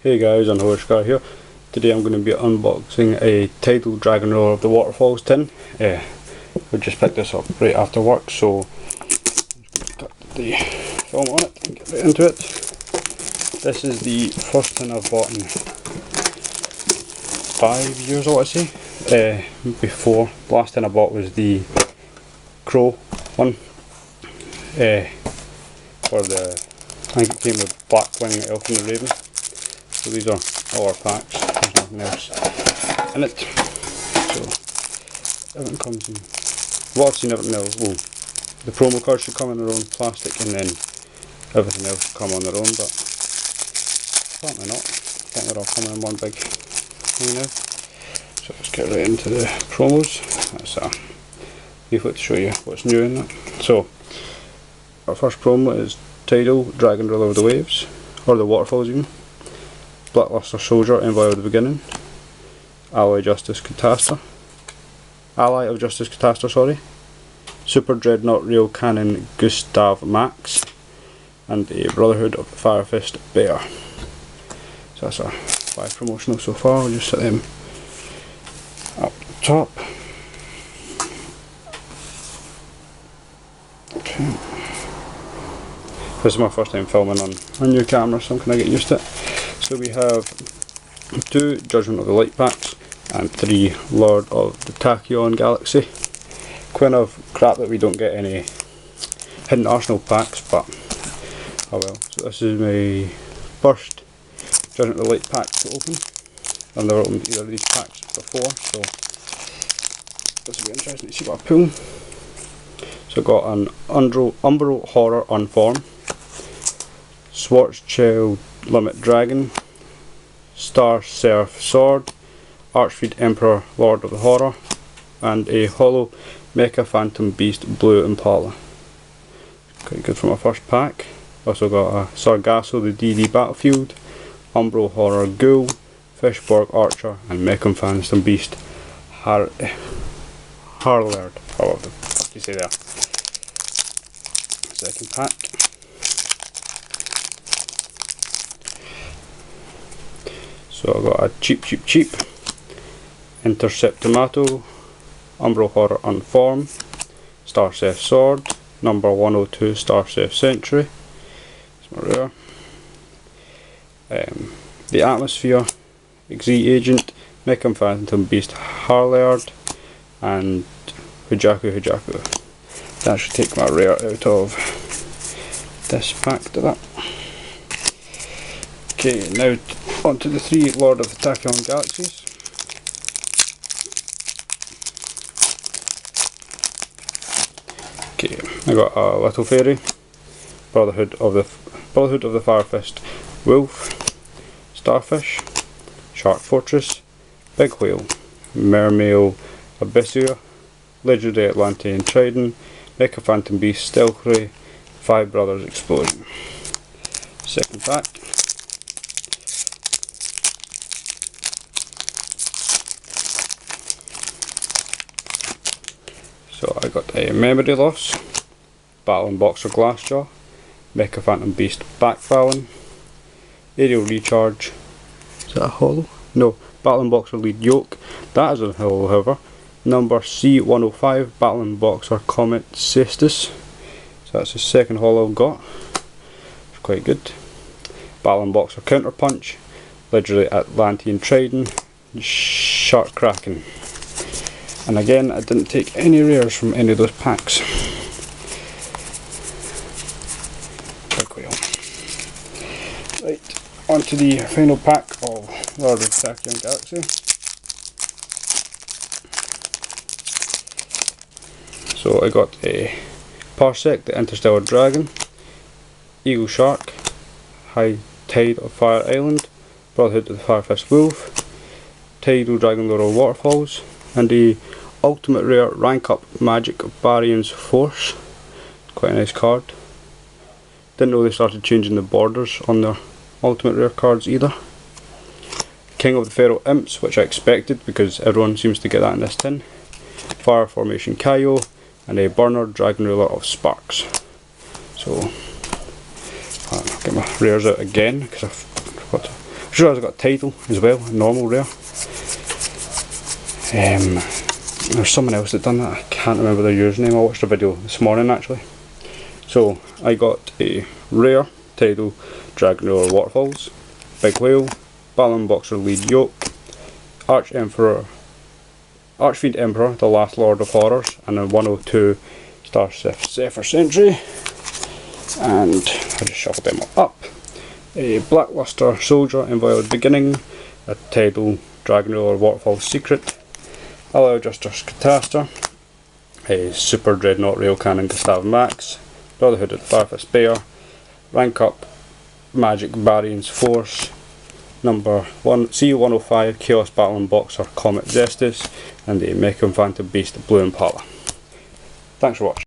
Hey guys, Scar here. Today I'm going to be unboxing a Tidal Dragon Roller of the Waterfalls tin. We just picked this up right after work, so got the film on it and get right into it. This is the first tin I've bought in 5 years, I want to say. Before, the last tin I bought was the Crow one. For the, I think it came with Black Wing, Elf and the Raven. So these are all our packs, there's nothing else in it. So everything comes in, well, I've seen everything else, well, the promo cards should come in their own plastic and then everything else should come on their own, but apparently not. I think they're all coming in one big thing now. So let's get right into the promos. That's a leaflet to show you what's new in it. So our first promo is Tidal Dragon Roller of the Waves, or the Waterfalls even. Blackluster Soldier, Envoy of the Beginning, Ally of Justice Catastor, sorry, Super Dreadnought Rail Cannon Gustav Max, and a Brotherhood of the Firefist Bear. So that's our 5 promotional so far. I'll just set them up top. Okay. This is my first time filming on a new camera, so I'm kind of getting used to it. So we have 2 Judgment of the Light packs and 3 Lord of the Tachyon Galaxy. Quite enough crap that we don't get any Hidden Arsenal packs, but oh well. So this is my first Judgment of the Light pack to open. I've never opened either of these packs before, so this will be interesting to see what I pull. So I've got an Umbral Horror Unformed, Schwarzschild Limit Dragon, Star Seraph Sword, Archfiend Emperor Lord of the Horror, and a Hollow Mecha Phantom Beast Blue Impala. Quite good for my first pack. Also got a Sargasso the DD Battlefield, Umbral Horror Ghoul, Fishborg Archer, and Mecha Phantom Beast Harlerd. Oh, what the fuck you say there? Second pack. So I got a cheap Interceptomato, Umbral Horror Unformed, Starchef Sword, number 102 Starchef Sentry. It's my rare. The Atmosphere, Xi Agent, Mecha Phantom Beast Harlerd, and Hujaku. That should take my rare out of this pack to that. Okay, now on to the 3 Lord of the Tachyon Galaxies. Okay, I got a Little Fairy, Brotherhood of the Firefist Wolf, Starfish, Shark Fortress, Big Whale, Mermail Abyssia, Legendary Atlantean Trident, Mecha Phantom Beast Stealth Ray, 5 Brothers Explosion. Second pack. So I got a Memory Loss, Battling Boxer Glassjaw, Mecha Phantom Beast Backfallen, Aerial Recharge. Is that a hollow? No, Battling Boxer Lead Yoke. That is a hollow, however. Number C105, Battling Boxer Comet Cestus. So that's the second hollow I've got. It's quite good. Battling Boxer Counter Punch, Legendary Atlantean Trident, Shark Kraken. And again, I didn't take any rares from any of those packs. Big whale. Right, on to the final pack of Lord of the Tachyon Galaxy. So I got a Parsec, the Interstellar Dragon, Eagle Shark, High Tide of Fire Island, Brotherhood of the Firefist Wolf, Tidal Dragon Roller Waterfalls, and a Ultimate Rare Rank Up Magic Barion's Force. Quite a nice card. Didn't know they started changing the borders on their Ultimate Rare cards either. King of the Feral Imps, which I expected because everyone seems to get that in this tin. Fire Formation Kaio, and a Burner Dragon Ruler of Sparks. So I'll get my rares out again because I forgot to sure I've got Tidal as well, normal rare. There's someone else that done that, I can't remember their username, I watched a video this morning actually. So I got a rare Tidal Dragon Roller Waterfalls, Big Whale, Battling Boxer Lead Yoke, Archfiend Emperor, the Last Lord of Horrors, and a 102 Star Zephyr Sentry, and I just shuffled them all up. A Blackluster Soldier Inviolate Beginning, a Tidal Dragon Roller Waterfalls Secret, Alloy Adjuster's Catastor, a Super Dreadnought Rail Cannon Gustav Max, Brotherhooded Firefist Bear, Rank Up Magic Barion's Force, number 1 C105 Chaos Battling Boxer Comet Zestus, and a Mecha Phantom Beast Blue Impala. Thanks for watching.